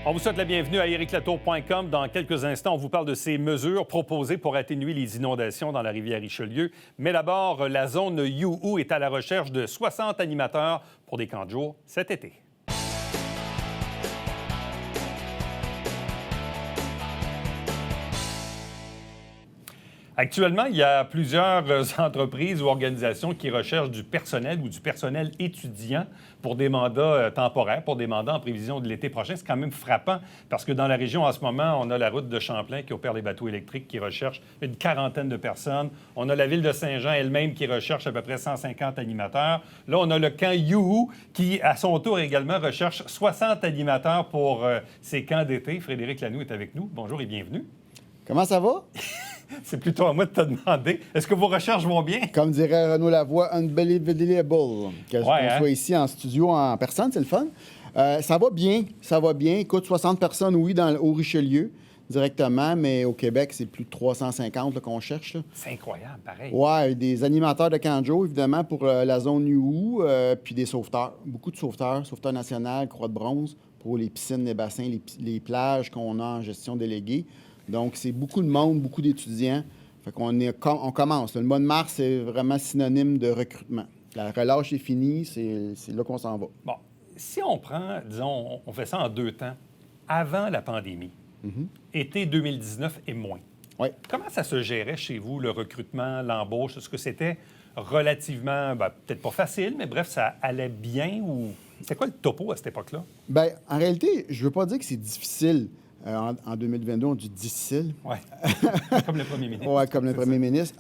On vous souhaite la bienvenue à ericlatour.com. Dans quelques instants, on vous parle de ces mesures proposées pour atténuer les inondations dans la rivière Richelieu. Mais d'abord, la zone You est à la recherche de 60 animateurs pour des camps de jour cet été. Actuellement, il y a plusieurs entreprises ou organisations qui recherchent du personnel ou du personnel étudiant pour des mandats temporaires, pour des mandats en prévision de l'été prochain. C'est quand même frappant parce que dans la région, en ce moment, on a la route de Champlain qui opère les bateaux électriques qui recherche une quarantaine de personnes. On a la ville de Saint-Jean elle-même qui recherche à peu près 150 animateurs. Là, on a le camp You qui, à son tour également, recherche 60 animateurs pour ces camps d'été. Frédéric Lanoux est avec nous. Bonjour et bienvenue. Comment ça va? C'est plutôt à moi de te demander. Est-ce que vos recherches vont bien? Comme dirait Renaud Lavoie, unbelievable. Qu'on soit ici en studio, en personne, c'est le fun. Ça va bien, ça va bien. Écoute, 60 personnes, oui, au Richelieu, directement, mais au Québec, c'est plus de 350 là, qu'on cherche. Là. C'est incroyable, pareil. Oui, des animateurs de camp de jour, évidemment, pour la zone You, puis des sauveteurs. Beaucoup de sauveteurs, sauveteurs national, croix de bronze, pour les piscines, les bassins, les plages qu'on a en gestion déléguée. Donc, c'est beaucoup de monde, beaucoup d'étudiants. Fait qu'on commence. Le mois de mars, c'est vraiment synonyme de recrutement. La relâche est finie, c'est là qu'on s'en va. Bon, si on prend, disons, on fait ça en 2 temps, avant la pandémie, été 2019 et moins. Oui. Comment ça se gérait chez vous, le recrutement, l'embauche? Est-ce que c'était relativement, peut-être pas facile, mais bref, ça allait bien ou... C'était quoi le topo à cette époque-là? Bien, en réalité, je veux pas dire que c'est difficile. En 2022, on dit difficile. Oui, comme le premier ministre. Oui, comme le premier ministre.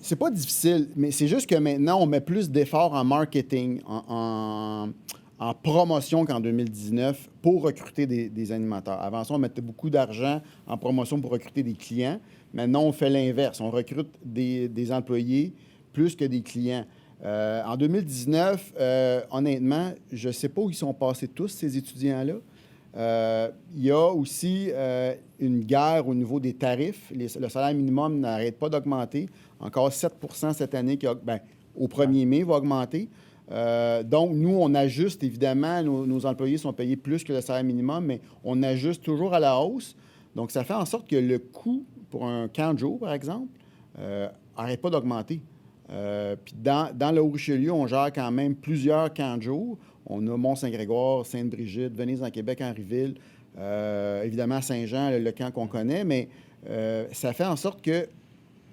C'est pas difficile, mais c'est juste que maintenant, on met plus d'efforts en marketing, en promotion qu'en 2019 pour recruter des animateurs. Avant ça, on mettait beaucoup d'argent en promotion pour recruter des clients. Maintenant, on fait l'inverse. On recrute des employés plus que des clients. En 2019, honnêtement, je ne sais pas où ils sont passés tous, ces étudiants-là. Il y a aussi une guerre au niveau des tarifs. Le salaire minimum n'arrête pas d'augmenter. Encore 7 cette année, au 1er mai, va augmenter. Donc, nous, on ajuste, évidemment, nos employés sont payés plus que le salaire minimum, mais on ajuste toujours à la hausse. Donc, ça fait en sorte que le coût pour un camp de jour, par exemple, n'arrête pas d'augmenter. Puis dans le Haut-Richelieu, on gère quand même plusieurs camps de jour. On a Mont-Saint-Grégoire, Sainte-Brigitte, Venise en Québec, Henryville, évidemment Saint-Jean, le camp qu'on connaît, mais ça fait en sorte que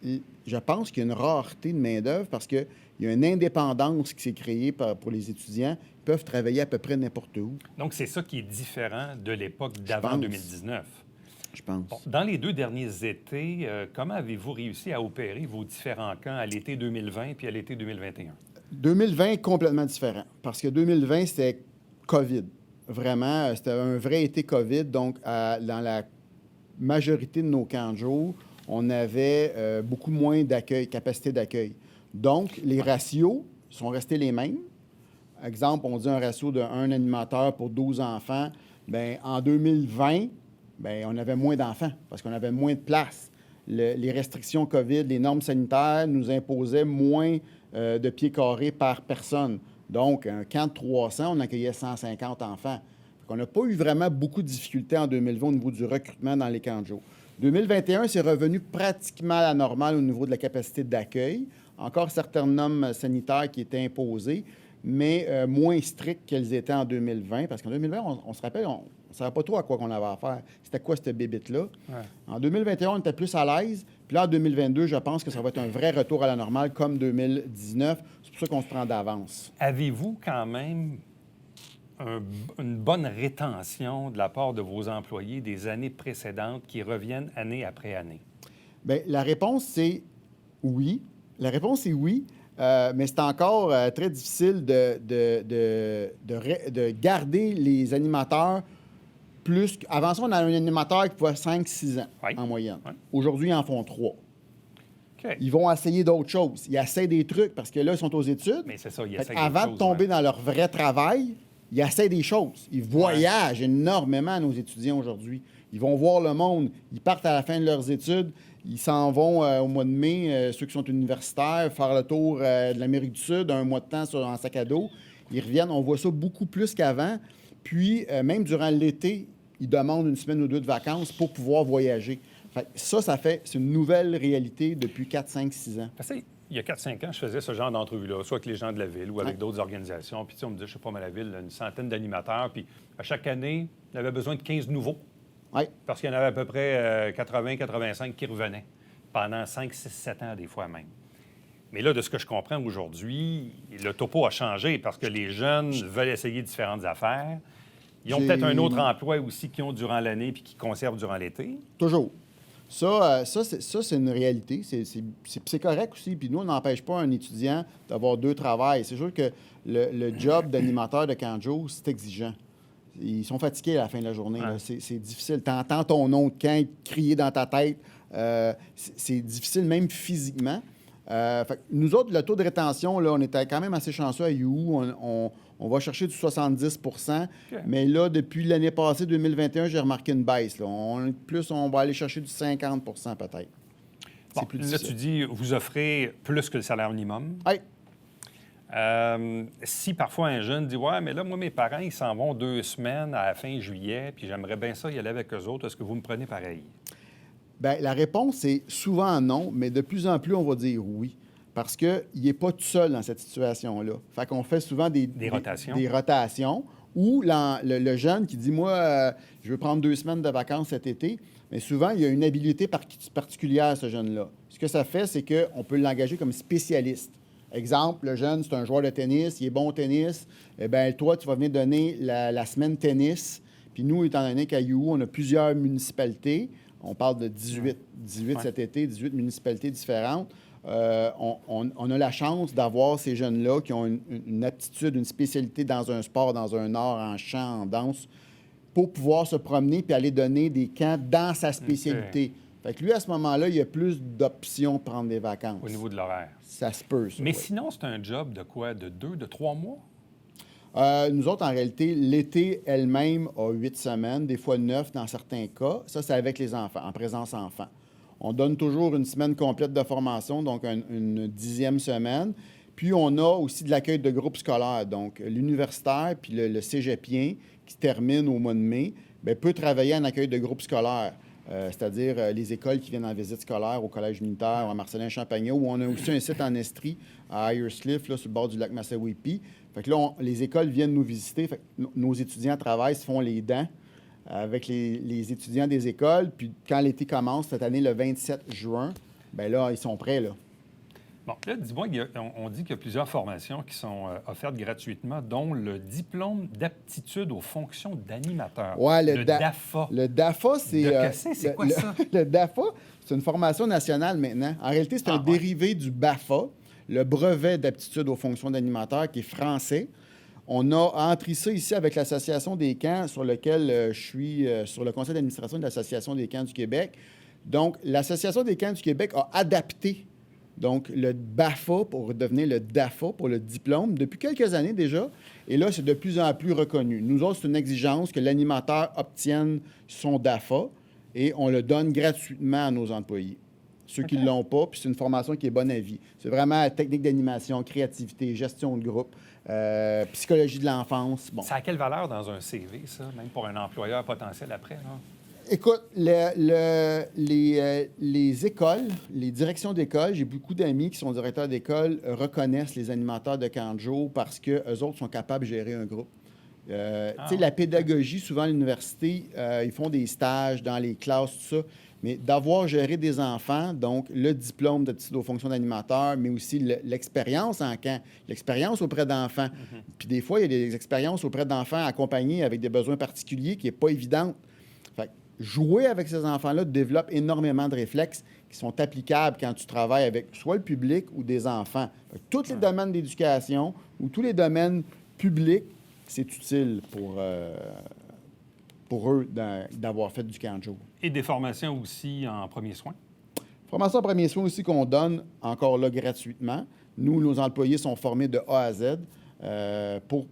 je pense qu'il y a une rareté de main-d'œuvre parce qu'il y a une indépendance qui s'est créée pour les étudiants. Ils peuvent travailler à peu près n'importe où. Donc, c'est ça qui est différent de l'époque d'avant 2019. Je pense. Bon, dans les 2 derniers étés, comment avez-vous réussi à opérer vos différents camps à l'été 2020 puis à l'été 2021? 2020 est complètement différent parce que 2020, c'était COVID. Vraiment, c'était un vrai été COVID. Donc, dans la majorité de nos camps de jour, on avait beaucoup moins d'accueil, capacité d'accueil. Donc, les ratios sont restés les mêmes. Exemple, on dit un ratio de 1 animateur pour 12 enfants. Bien, en 2020, bien, on avait moins d'enfants parce qu'on avait moins de place. Les restrictions COVID, les normes sanitaires nous imposaient moins de pieds carrés par personne. Donc, un camp de 300, on accueillait 150 enfants. On n'a pas eu vraiment beaucoup de difficultés en 2020 au niveau du recrutement dans les camps de jour. 2021, c'est revenu pratiquement à la normale au niveau de la capacité d'accueil. Encore certaines normes sanitaires qui étaient imposées, mais moins strictes qu'elles étaient en 2020. Parce qu'en 2020, on se rappelle, on ne savait pas trop à quoi qu'on avait affaire. C'était quoi cette bébite-là? Ouais. En 2021, on était plus à l'aise. Puis là, en 2022, je pense que ça va être un vrai retour à la normale comme 2019. C'est pour ça qu'on se prend d'avance. Avez-vous quand même une bonne rétention de la part de vos employés des années précédentes qui reviennent année après année? Bien, la réponse, c'est oui. La réponse est oui, mais c'est encore très difficile de garder les animateurs plus. Avant ça, on a un animateur qui pouvait 5-6 ans en moyenne. Oui. Aujourd'hui, ils en font 3. Okay. Ils vont essayer d'autres choses. Ils essaient des trucs parce que là, ils sont aux études. Mais c'est ça, ils essaient avant de tomber dans leur vrai travail, ils essaient des choses. Ils voyagent énormément, nos étudiants, aujourd'hui. Ils vont voir le monde. Ils partent à la fin de leurs études. Ils s'en vont au mois de mai, ceux qui sont universitaires, faire le tour de l'Amérique du Sud, un mois de temps en sac à dos. Ils reviennent. On voit ça beaucoup plus qu'avant. Puis, même durant l'été, ils demandent une semaine ou deux de vacances pour pouvoir voyager. Fait que c'est une nouvelle réalité depuis 4, 5, 6 ans. Parce que, il y a 4-5 ans, je faisais ce genre d'entrevue-là, soit avec les gens de la ville ou avec d'autres organisations. Puis, tu sais, on me disait, je sais pas, mais la ville, une centaine d'animateurs. Puis, à chaque année, il avait besoin de 15 nouveaux. Oui. Parce qu'il y en avait à peu près 80-85 qui revenaient pendant 5, 6, 7 ans, des fois même. Mais là, de ce que je comprends aujourd'hui, le topo a changé parce que les jeunes veulent essayer différentes affaires. Ils ont peut-être un autre emploi aussi qu'ils ont durant l'année puis qu'ils conservent durant l'été. Toujours. Ça, c'est une réalité. C'est correct aussi. Puis nous, on n'empêche pas un étudiant d'avoir 2 travails. C'est sûr que le job d'animateur de camp de jour, c'est exigeant. Ils sont fatigués à la fin de la journée. Ouais. C'est difficile. Tu entends ton nom de camp crier dans ta tête. C'est difficile, même physiquement. Fait que nous autres, le taux de rétention, là, on était quand même assez chanceux à You. On va chercher du 70 %. OK. Mais là, depuis l'année passée, 2021, j'ai remarqué une baisse. Là. On va aller chercher du 50 peut-être. Bon, C'est plus là, difficile. tu dis, vous offrez plus que le salaire minimum. Oui. Si parfois un jeune dit, ouais, mais là, moi, mes parents, ils s'en vont 2 semaines à la fin juillet, puis j'aimerais bien ça y aller avec eux autres, est-ce que vous me prenez pareil? Bien, la réponse est souvent non, mais de plus en plus, on va dire oui. Parce qu'il n'est pas tout seul dans cette situation-là. Fait qu'on fait souvent des rotations. Des rotations ou le jeune qui dit, moi, je veux prendre 2 semaines de vacances cet été, mais souvent, il y a une habilité particulière, ce jeune-là. Ce que ça fait, c'est qu'on peut l'engager comme spécialiste. Exemple, le jeune, c'est un joueur de tennis, il est bon au tennis. Eh bien, toi, tu vas venir donner la semaine tennis. Puis nous, étant donné qu'à You, on a plusieurs municipalités, on parle de 18 cet été, 18 municipalités différentes. On a la chance d'avoir ces jeunes-là qui ont une aptitude, une spécialité dans un sport, dans un art, en chant, en danse, pour pouvoir se promener puis aller donner des camps dans sa spécialité. Fait que lui, à ce moment-là, il y a plus d'options de prendre des vacances. Au niveau de l'horaire. Ça se peut, ça. Mais oui. sinon, c'est un job de quoi? De 2, de 3 mois? Nous autres, en réalité, l'été elle-même a 8 semaines, des fois 9 dans certains cas. Ça, c'est avec les enfants, en présence enfant. On donne toujours une semaine complète de formation, donc une 10e semaine. Puis, on a aussi de l'accueil de groupes scolaires. Donc, l'universitaire puis le cégepien, qui termine au mois de mai, bien, peut travailler en accueil de groupes scolaires. C'est-à-dire les écoles qui viennent en visite scolaire au Collège militaire ou à Marcelin-Champagnat, où on a aussi un site en Estrie, à Ayerscliff, là, sur le bord du lac Massawippi. Fait que là, les écoles viennent nous visiter. Fait que nos étudiants travaillent, se font les dents avec les étudiants des écoles. Puis quand l'été commence, cette année, le 27 juin, bien là, ils sont prêts, là. Bon, là, dis-moi, on dit qu'il y a plusieurs formations qui sont offertes gratuitement, dont le diplôme d'aptitude aux fonctions d'animateur. Ouais, le DAFA. Le DAFA, c'est... C'est quoi ça? Le DAFA, c'est une formation nationale maintenant. En réalité, c'est un dérivé du BAFA, le brevet d'aptitude aux fonctions d'animateur, qui est français. On a entré ça ici avec l'Association des camps, sur lequel je suis sur le conseil d'administration de l'Association des camps du Québec. Donc, l'Association des camps du Québec a adapté donc le BAFA pour devenir le DAFA pour le diplôme depuis quelques années déjà. Et là, c'est de plus en plus reconnu. Nous autres, c'est une exigence que l'animateur obtienne son DAFA et on le donne gratuitement à nos employés. Ceux qui ne l'ont pas, puis c'est une formation qui est bonne à vie. C'est vraiment technique d'animation, créativité, gestion de groupe, psychologie de l'enfance. Bon. Ça a quelle valeur dans un CV, ça, même pour un employeur potentiel après, là? Écoute, les écoles, les directions d'école, j'ai beaucoup d'amis qui sont directeurs d'école, reconnaissent les animateurs de camp de jour parce qu'eux autres sont capables de gérer un groupe. Tu sais, la pédagogie, souvent à l'université, ils font des stages dans les classes, tout ça. Mais d'avoir géré des enfants, donc le diplôme d'aptitude aux fonctions d'animateur, mais aussi l'expérience en camp, l'expérience auprès d'enfants. Puis des fois, il y a des expériences auprès d'enfants accompagnés avec des besoins particuliers qui n'est pas évidente. Fait que jouer avec ces enfants-là développe énormément de réflexes qui sont applicables quand tu travailles avec soit le public ou des enfants. Fait que tous les domaines d'éducation ou tous les domaines publics, c'est utile pour eux d'avoir fait du camp de jour. Et des formations aussi en premiers soins? Formation en premiers soins aussi qu'on donne encore là gratuitement. Nous, nos employés sont formés de A à Z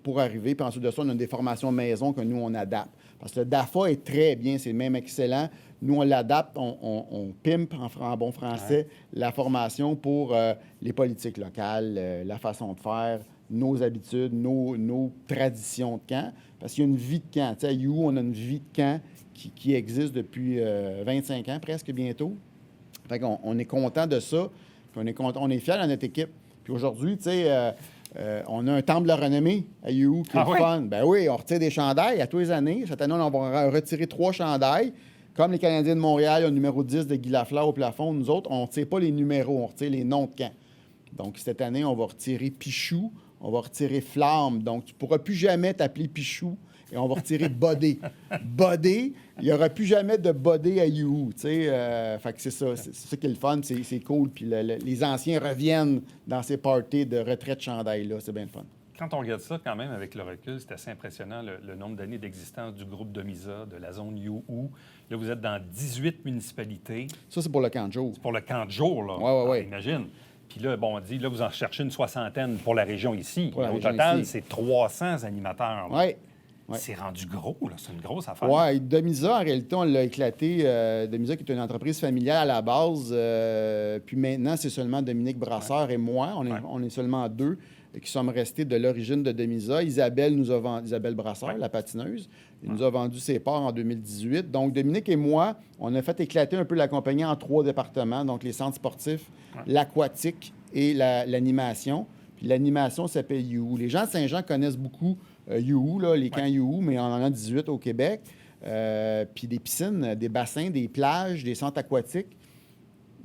pour arriver. Puis ensuite de ça, on a des formations maison que nous, on adapte. Parce que le DAFA est très bien, c'est même excellent. Nous, on l'adapte, on pimpe en bon français la formation pour les politiques locales, la façon de faire, nos habitudes, nos traditions de camp. Parce qu'il y a une vie de camp. Tu sais, à You, on a une vie de camp qui existe depuis 25 ans, presque bientôt. Fait qu'on on est content de ça. Puis on est fiers de notre équipe. Puis aujourd'hui, tu sais, on a un temple de la renommée à You qui est le fun. Ben oui, on retire des chandails à tous les années. Cette année, on va retirer 3 chandails. Comme les Canadiens de Montréal, le numéro 10 de Guy Lafleur au plafond, nous autres, on ne retire pas les numéros, on retire les noms de camp. Donc, cette année, on va retirer Pichou, on va retirer Flamme. Donc, tu ne pourras plus jamais t'appeler Pichou et on va retirer Bodé. Bodé, il n'y aura plus jamais de Bodé à You. Tu sais, fait que c'est ça. C'est ça qui est le fun, c'est cool. Puis les anciens reviennent dans ces parties de retraite chandail-là. C'est bien le fun. Quand on regarde ça, quand même, avec le recul, c'est assez impressionnant, le nombre d'années d'existence du groupe de Misa, de la zone You. Là, vous êtes dans 18 municipalités. Ça, c'est pour le camp de jour. C'est pour le camp de jour, là. Oui. Imagine. Puis là, bon, on dit, là, vous en cherchez une 60aine pour la région ici. Au total, c'est 300 animateurs. Oui. Ouais. C'est rendu gros, là. C'est une grosse affaire. Oui, Demisa, en réalité, on l'a éclaté. Demisa, qui est une entreprise familiale à la base. Puis maintenant, c'est seulement Dominique Brasseur et moi. On est seulement 2 qui sommes restés de l'origine de Demisa. Isabelle Brasseur, la patineuse, nous a vendu ses parts en 2018. Donc, Dominique et moi, on a fait éclater un peu la compagnie en 3 départements, donc les centres sportifs, l'aquatique et l'animation. Puis l'animation s'appelle You. Les gens de Saint-Jean connaissent beaucoup You, là, les camps You, mais on en a 18 au Québec. Puis des piscines, des bassins, des plages, des centres aquatiques,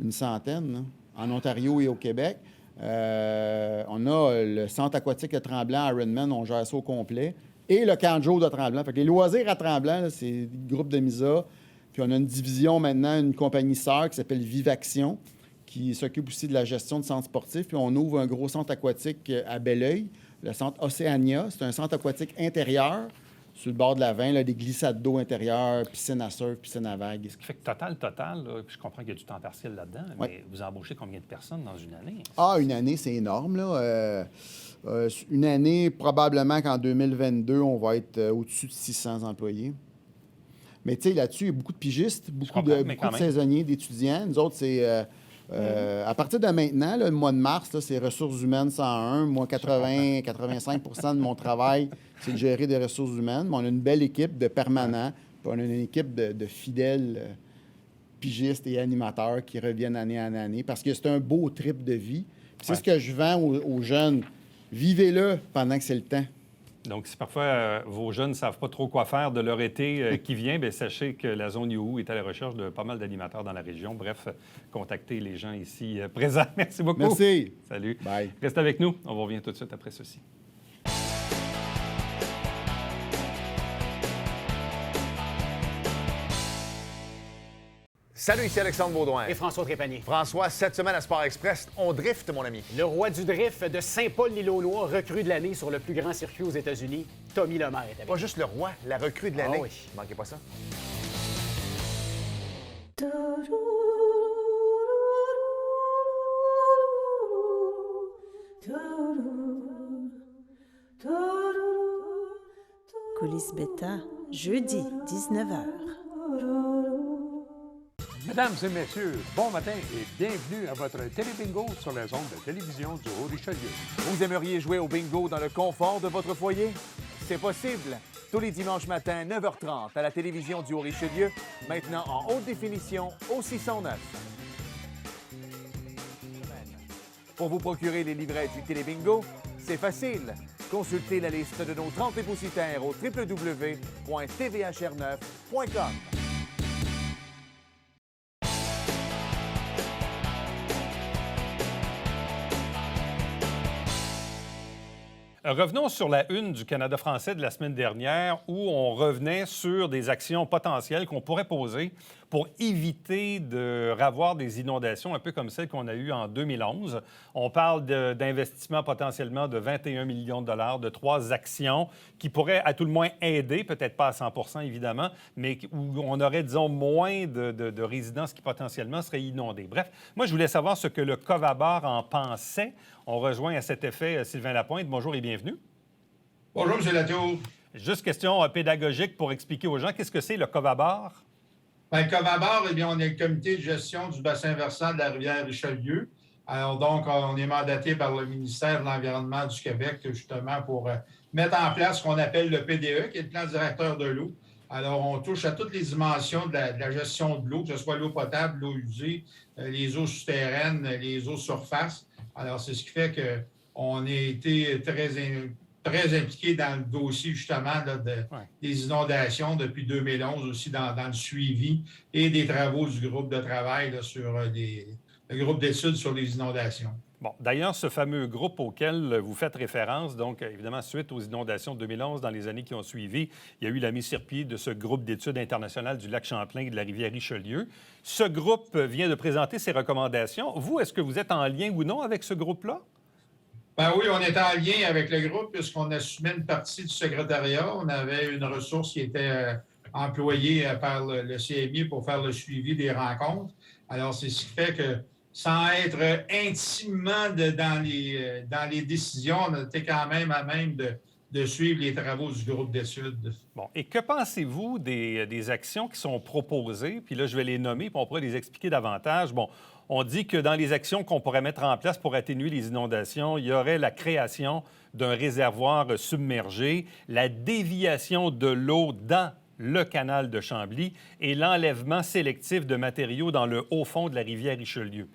une centaine, là, en Ontario et au Québec. On a le centre aquatique de Tremblant, Ironman, on gère ça au complet. Et le camp de jour de Tremblant. Fait que les loisirs à Tremblant, là, c'est le groupe de Misa. Puis on a une division maintenant, une compagnie sœur qui s'appelle Vivaction, qui s'occupe aussi de la gestion de centres sportifs. Puis on ouvre un gros centre aquatique à Belleuil, le centre Océania. C'est un centre aquatique intérieur, sur le bord de la Vin, là, des glissades d'eau intérieures, piscine à surf, piscine à vagues. Ce qui fait que total, là, je comprends qu'il y a du temps partiel là-dedans, mais vous embauchez combien de personnes dans une année? Ah, une année, c'est énorme, là. Une année, probablement qu'en 2022, on va être au-dessus de 600 employés. Mais tu sais, là-dessus, il y a beaucoup de pigistes, beaucoup de saisonniers, d'étudiants. Nous autres, c'est... à partir de maintenant, là, le mois de mars, là, c'est ressources humaines 101. Moi, 85 de mon travail, c'est de gérer des ressources humaines. Mais on a une belle équipe de permanents. Puis on a une équipe de fidèles pigistes et animateurs qui reviennent année en année parce que c'est un beau trip de vie. Puis c'est ce que je vends aux jeunes. Vivez-le pendant que c'est le temps. Donc, si parfois vos jeunes ne savent pas trop quoi faire de leur été qui vient, bien, sachez que la zone You à la recherche de pas mal d'animateurs dans la région. Bref, contactez les gens ici présents. Merci beaucoup. Merci. Salut. Bye. Reste avec nous. On vous revient tout de suite après ceci. Salut, ici Alexandre Baudouin. Et François Trépanier. François, cette semaine à Sport Express, on drift, mon ami. Le roi du drift de Saint-Paul-l'Île-aux-Noix, recrue de l'année sur le plus grand circuit aux États-Unis, Tommy Lemaire est avec nous. Pas juste le roi, la recrue de l'année. Ah oui. Manquez pas ça. Coulisses Bêta, jeudi, 19h. Mesdames et messieurs, bon matin et bienvenue à votre télébingo sur les ondes de télévision du Haut-Richelieu. Vous aimeriez jouer au bingo dans le confort de votre foyer? C'est possible. Tous les dimanches matins, 9h30, à la télévision du Haut-Richelieu, maintenant en haute définition au 609. Pour vous procurer les livrets du télébingo, c'est facile. Consultez la liste de nos 30 dépositaires au www.tvhr9.com. Revenons sur la une du Canada français de la semaine dernière où on revenait sur des actions potentielles qu'on pourrait poser pour éviter de revoir des inondations un peu comme celles qu'on a eues en 2011. On parle d'investissements potentiellement de 21 millions de dollars, de 3 actions qui pourraient à tout le moins aider, peut-être pas à 100 % évidemment, mais où on aurait, disons, moins de résidences qui potentiellement seraient inondées. Bref, moi, je voulais savoir ce que le Covabar en pensait. On rejoint à cet effet Sylvain Lapointe. Bonjour et bienvenue. Bonjour, M. Latour. Juste question pédagogique pour expliquer aux gens, qu'est-ce que c'est le Covabar? Bien, le Covabar, eh bien, on est le comité de gestion du bassin versant de la rivière Richelieu. Alors donc, on est mandaté par le ministère de l'Environnement du Québec, justement, pour mettre en place ce qu'on appelle le PDE, qui est le plan directeur de l'eau. Alors, on touche à toutes les dimensions de la gestion de l'eau, que ce soit l'eau potable, l'eau usée, les eaux souterraines, les eaux surface. Alors, c'est ce qui fait qu'on a été très impliqué dans le dossier, justement, là, des inondations depuis 2011, aussi dans le suivi et des travaux du groupe de travail là, sur le groupe d'études sur les inondations. Bon, d'ailleurs, ce fameux groupe auquel vous faites référence, donc évidemment, suite aux inondations de 2011, dans les années qui ont suivi, il y a eu la mise sur pied de ce groupe d'études internationales du lac Champlain et de la rivière Richelieu. Ce groupe vient de présenter ses recommandations. Vous, est-ce que vous êtes en lien ou non avec ce groupe-là? Ben oui, on est en lien avec le groupe puisqu'on assumait une partie du secrétariat. On avait une ressource qui était employée par le CMI pour faire le suivi des rencontres. Alors, c'est ce qui fait que sans être intimement dans les décisions, on était quand même à même de suivre les travaux du groupe d'études. Bon, et que pensez-vous des actions qui sont proposées? Puis là, je vais les nommer, puis on pourrait les expliquer davantage. Bon, on dit que dans les actions qu'on pourrait mettre en place pour atténuer les inondations, il y aurait la création d'un réservoir submergé, la déviation de l'eau dans le canal de Chambly et l'enlèvement sélectif de matériaux dans le haut fond de la rivière Richelieu.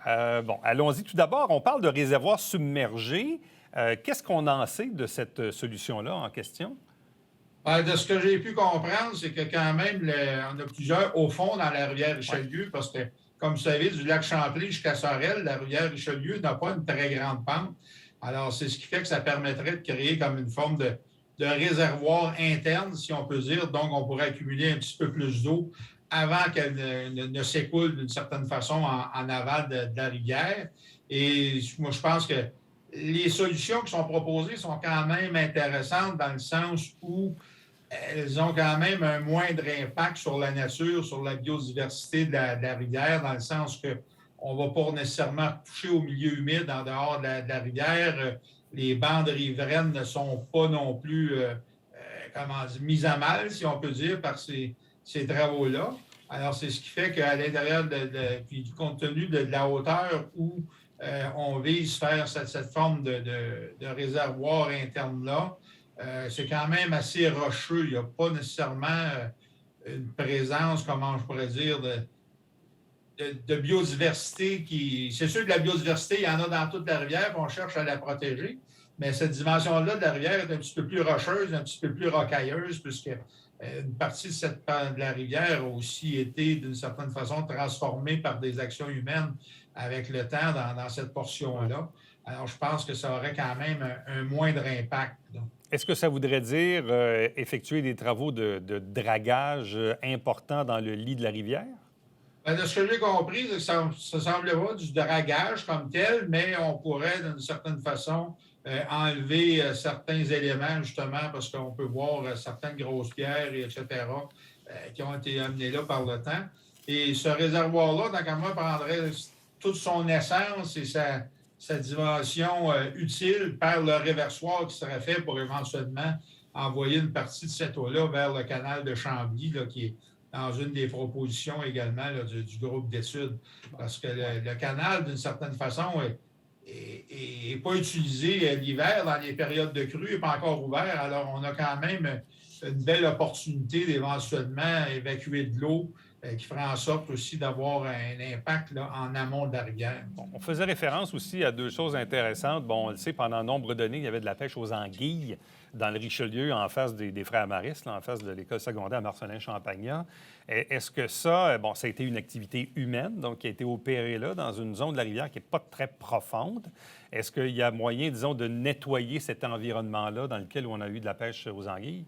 Bon, allons-y. Tout d'abord, on parle de réservoir submergé. Qu'est-ce qu'on en sait de cette solution-là en question? De ce que j'ai pu comprendre, c'est que quand même, on a plusieurs hauts fonds dans la rivière Richelieu parce que, comme vous savez, du lac Champlain jusqu'à Sorel, la rivière Richelieu n'a pas une très grande pente. Alors, c'est ce qui fait que ça permettrait de créer comme une forme de réservoir interne, si on peut dire. Donc, on pourrait accumuler un petit peu plus d'eau avant qu'elle ne s'écoule d'une certaine façon en aval de la rivière. Et moi, je pense que les solutions qui sont proposées sont quand même intéressantes dans le sens où elles ont quand même un moindre impact sur la nature, sur la biodiversité de la rivière, dans le sens qu'on ne va pas nécessairement toucher au milieu humide en dehors de la rivière. Les bandes riveraines ne sont pas non plus mises à mal, si on peut dire, par ces travaux-là. Alors, c'est ce qui fait qu'à l'intérieur, puis compte tenu de la hauteur où on vise faire cette forme de réservoir interne-là, c'est quand même assez rocheux. Il n'y a pas nécessairement une présence, comment je pourrais dire, de biodiversité qui... C'est sûr que la biodiversité, il y en a dans toute la rivière, puis on cherche à la protéger, mais cette dimension-là de la rivière est un petit peu plus rocheuse, un petit peu plus rocailleuse, puisque une partie de la rivière a aussi été, d'une certaine façon, transformée par des actions humaines avec le temps dans cette portion-là. Alors, je pense que ça aurait quand même un moindre impact. Donc. Est-ce que ça voudrait dire effectuer des travaux de dragage importants dans le lit de la rivière? Bien, de ce que j'ai compris, ça semble pas du dragage comme tel, mais on pourrait, d'une certaine façon, enlever certains éléments, justement, parce qu'on peut voir certaines grosses pierres, etc., qui ont été amenées là par le temps. Et ce réservoir-là, tant qu'à moi, prendrait toute son essence et sa dimension utile par le réversoir qui serait fait pour éventuellement envoyer une partie de cette eau-là vers le canal de Chambly, là, qui est dans une des propositions également là, du groupe d'études. Parce que le canal, d'une certaine façon, n'est pas utilisé l'hiver dans les périodes de crue, n'est pas encore ouvert. Alors, on a quand même une belle opportunité d'éventuellement évacuer de l'eau qui ferait en sorte aussi d'avoir un impact là, en amont de la rivière. Bon, on faisait référence aussi à deux choses intéressantes. Bon, on le sait, pendant nombre d'années, il y avait de la pêche aux anguilles dans le Richelieu, en face des Frères Maristes, là, en face de l'école secondaire Marcelin-Champagnat. Est-ce que ça, bon, ça a été une activité humaine, donc qui a été opérée là, dans une zone de la rivière qui n'est pas très profonde? Est-ce qu'il y a moyen, disons, de nettoyer cet environnement-là dans lequel on a eu de la pêche aux anguilles?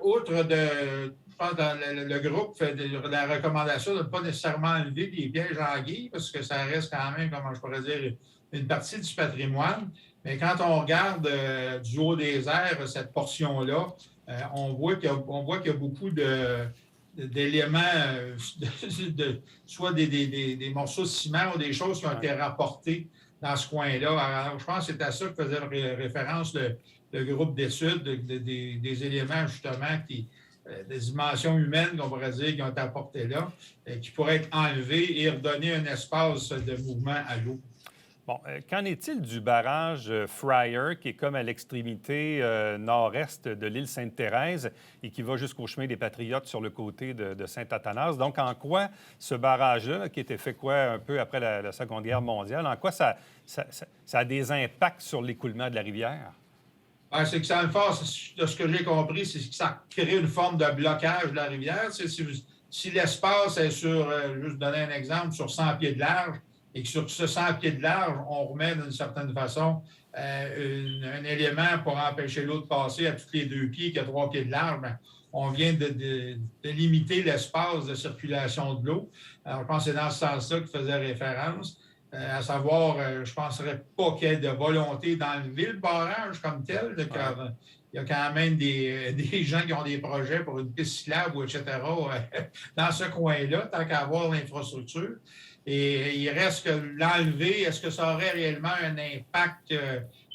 Outre je pense que le groupe fait la recommandation de ne pas nécessairement enlever des pièges anguilles, parce que ça reste quand même, comment je pourrais dire, une partie du patrimoine. Mais quand on regarde du haut des airs, cette portion-là, on voit qu'il y a beaucoup d'éléments, soit des morceaux de ciment ou des choses qui ont été rapportées dans ce coin-là. Alors, je pense que c'est à ça que faisait référence le groupe d'études, des éléments justement des dimensions humaines, qu'on pourrait dire, qui ont été apportées là, qui pourraient être enlevées et redonner un espace de mouvement à l'eau. Bon, qu'en est-il du barrage Fryer, qui est comme à l'extrémité nord-est de l'île Sainte-Thérèse et qui va jusqu'au chemin des Patriotes sur le côté de Saint-Athanas? Donc, en quoi ce barrage-là, qui était fait un peu après la Seconde Guerre mondiale, en quoi ça a des impacts sur l'écoulement de la rivière? Ben, c'est que ça me force, de ce que j'ai compris, c'est que ça crée une forme de blocage de la rivière. Si l'espace est sur, juste donner un exemple, sur 100 pieds de large, et que sur ce 100 pieds de large, on remet d'une certaine façon un élément pour empêcher l'eau de passer à tous les 2 pieds, qui a 3 pieds de large, bien, on vient de limiter l'espace de circulation de l'eau. Alors, je pense que c'est dans ce sens-là qu'il faisait référence. À savoir, je ne penserais pas qu'il y ait de volonté d'enlever le barrage comme tel. Il y a quand même des gens qui ont des projets pour une piste cyclable, etc., dans ce coin-là, tant qu'à avoir l'infrastructure. Et il reste que l'enlever, est-ce que ça aurait réellement un impact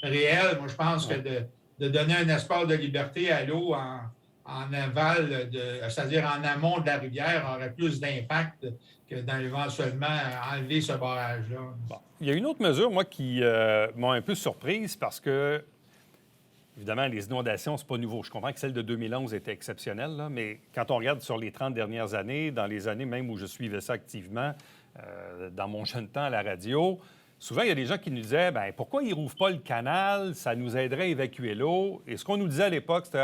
réel? Moi, je pense que de donner un espace de liberté à l'eau en aval, c'est-à-dire en amont de la rivière, aurait plus d'impact que d'éventuellement enlever ce barrage-là. Bon. Il y a une autre mesure, moi, qui m'a un peu surprise parce que, évidemment, les inondations, c'est pas nouveau. Je comprends que celle de 2011 était exceptionnelle, là, mais quand on regarde sur les 30 dernières années, dans les années même où je suivais ça activement, dans mon jeune temps à la radio, souvent, il y a des gens qui nous disaient, bien, pourquoi ils ne rouvrent pas le canal? Ça nous aiderait à évacuer l'eau. Et ce qu'on nous disait à l'époque, c'était,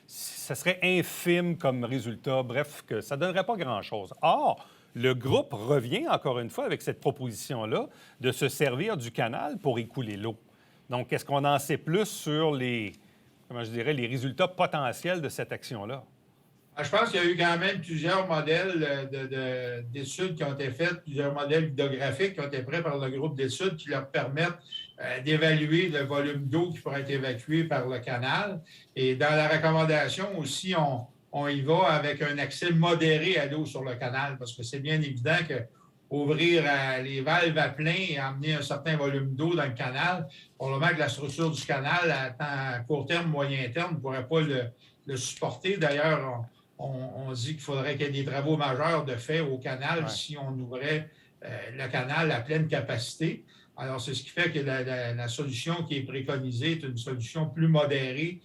ça serait infime comme résultat. Bref, que ça ne donnerait pas grand-chose. Or, le groupe revient encore une fois avec cette proposition-là de se servir du canal pour écouler l'eau. Donc, est-ce qu'on en sait plus sur les résultats potentiels de cette action-là? Je pense qu'il y a eu quand même plusieurs modèles d'études qui ont été faites, plusieurs modèles hydrographiques qui ont été faits par le groupe d'études qui leur permettent d'évaluer le volume d'eau qui pourrait être évacué par le canal. Et dans la recommandation aussi, on y va avec un accès modéré à l'eau sur le canal, parce que c'est bien évident qu'ouvrir les valves à plein et amener un certain volume d'eau dans le canal, probablement que la structure du canal, à court terme, moyen terme, ne pourrait pas le supporter. D'ailleurs, on dit qu'il faudrait qu'il y ait des travaux majeurs de fait au canal si on ouvrait le canal à pleine capacité. Alors, c'est ce qui fait que la solution qui est préconisée est une solution plus modérée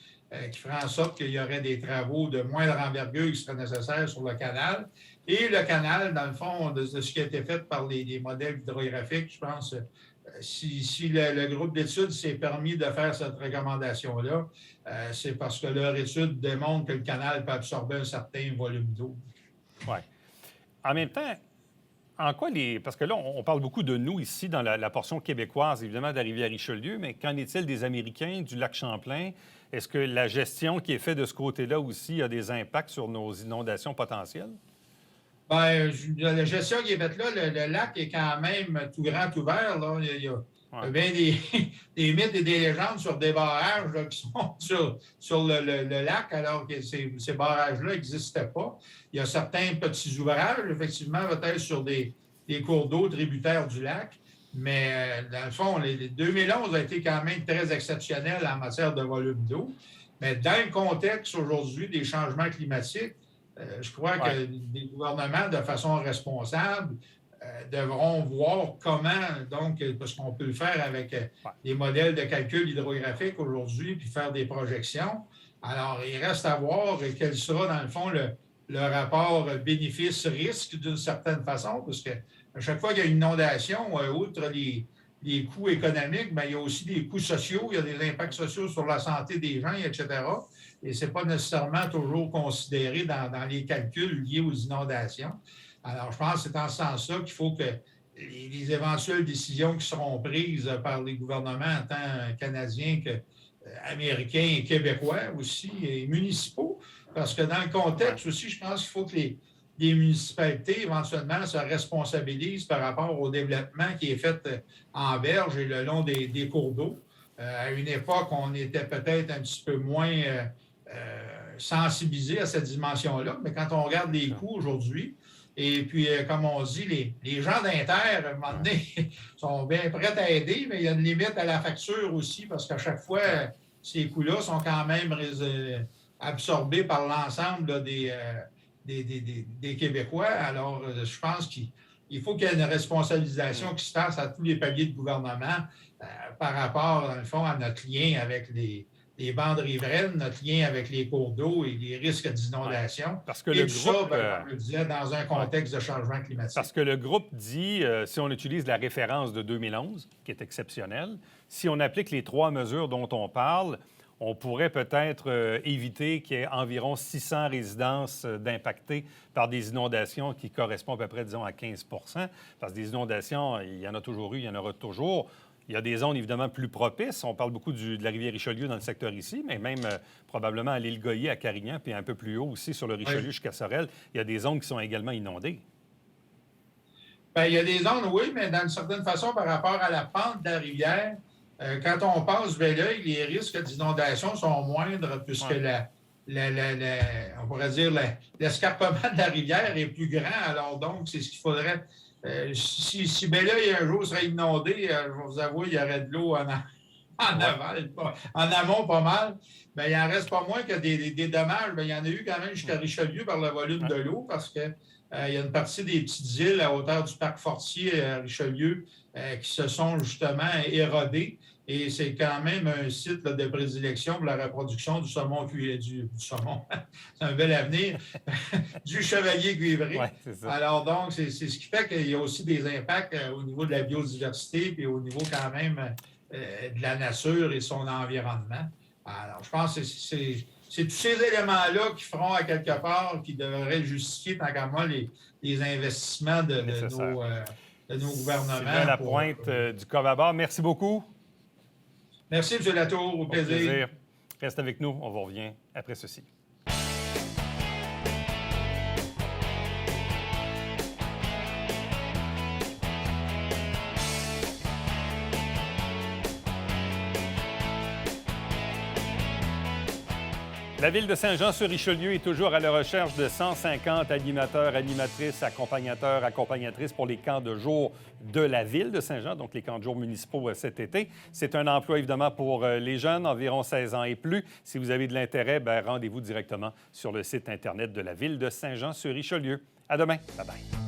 qui ferait en sorte qu'il y aurait des travaux de moindre envergure qui seraient nécessaires sur le canal. Et le canal, dans le fond, de ce qui a été fait par les modèles hydrographiques, je pense, si le groupe d'études s'est permis de faire cette recommandation-là, c'est parce que leur étude démontre que le canal peut absorber un certain volume d'eau. Oui. En même temps, en quoi parce que là, on parle beaucoup de nous ici, dans la portion québécoise, évidemment, de la rivière Richelieu, mais qu'en est-il des Américains, du lac Champlain? Est-ce que la gestion qui est faite de ce côté-là aussi a des impacts sur nos inondations potentielles? Bien, la gestion qui est faite là, le lac est quand même tout grand ouvert. Là. Il y a bien des mythes et des légendes sur des barrages là, qui sont sur le lac, alors que ces barrages-là n'existaient pas. Il y a certains petits ouvrages, effectivement, peut-être sur des cours d'eau tributaires du lac. Mais dans le fond, les 2011 a été quand même très exceptionnel en matière de volume d'eau. Mais dans le contexte aujourd'hui des changements climatiques, je crois que les gouvernements, de façon responsable, devront voir comment, donc, parce qu'on peut le faire avec des modèles de calcul hydrographique aujourd'hui, puis faire des projections. Alors, il reste à voir quel sera, dans le fond, le rapport bénéfice-risque d'une certaine façon, parce que à chaque fois qu'il y a une inondation, outre les coûts économiques, bien, il y a aussi des coûts sociaux, il y a des impacts sociaux sur la santé des gens, etc. Et ce n'est pas nécessairement toujours considéré dans les calculs liés aux inondations. Alors, je pense que c'est en ce sens-là qu'il faut que les éventuelles décisions qui seront prises par les gouvernements, tant canadiens qu'américains et québécois aussi, et municipaux, parce que dans le contexte aussi, je pense qu'il faut que les municipalités, éventuellement, se responsabilisent par rapport au développement qui est fait en berge et le long des cours d'eau. À une époque, on était peut-être un petit peu moins sensibilisés à cette dimension-là, mais quand on regarde les coûts aujourd'hui, et puis, comme on dit, les gens d'Inter, à un moment donné, sont bien prêts à aider, mais il y a une limite à la facture aussi, parce qu'à chaque fois, ces coûts-là sont quand même absorbé par l'ensemble là, des Québécois. Alors, je pense qu'il faut qu'il y ait une responsabilisation qui se fasse à tous les paliers de gouvernement par rapport, dans le fond, à notre lien avec les bandes riveraines, notre lien avec les cours d'eau et les risques d'inondation. Parce que et le tout groupe, ça, comme je le disais, dans un contexte de changement climatique. Parce que le groupe dit, si on utilise la référence de 2011, qui est exceptionnelle, si on applique les 3 mesures dont on parle, on pourrait peut-être éviter qu'il y ait environ 600 résidences d'impactées par des inondations qui correspondent à peu près, disons, à 15 parce que des inondations, il y en a toujours eu, il y en aura toujours. Il y a des zones, évidemment, plus propices. On parle beaucoup de la rivière Richelieu dans le secteur ici, mais même probablement à l'île Goyer, à Carignan, puis un peu plus haut aussi sur le Richelieu jusqu'à Sorel, il y a des zones qui sont également inondées. Bien, il y a des zones, oui, mais d'une certaine façon, par rapport à la pente de la rivière, quand on passe vers l'œil, les risques d'inondation sont moindres puisque on pourrait dire l'escarpement de la rivière est plus grand. Alors donc, c'est ce qu'il faudrait. Si Belleuil un jour serait inondé, je vais vous avouer, il y aurait de l'eau en aval, en amont pas mal. Bien, il n'en reste pas moins que des dommages. Bien, il y en a eu quand même jusqu'à Richelieu par le volume de l'eau parce que il y a une partie des petites îles à hauteur du parc Fortier à Richelieu qui se sont justement érodées. Et c'est quand même un site là, de prédilection pour la reproduction du saumon du saumon. C'est un bel avenir. Du chevalier cuivré. Ouais, c'est ça. Alors donc, c'est ce qui fait qu'il y a aussi des impacts au niveau de la biodiversité puis au niveau quand même de la nature et son environnement. Alors, je pense que c'est tous ces éléments-là qui feront à quelque part, qui devraient justifier, tant qu'à moi, les investissements de nos gouvernements. Sylvain Lapointe du Covabar, merci beaucoup. Merci, M. Latour. Au plaisir. Reste avec nous, on vous revient après ceci. La Ville de Saint-Jean-sur-Richelieu est toujours à la recherche de 150 animateurs, animatrices, accompagnateurs, accompagnatrices pour les camps de jour de la Ville de Saint-Jean, donc les camps de jour municipaux cet été. C'est un emploi, évidemment, pour les jeunes, environ 16 ans et plus. Si vous avez de l'intérêt, rendez-vous directement sur le site Internet de la Ville de Saint-Jean-sur-Richelieu. À demain. Bye-bye.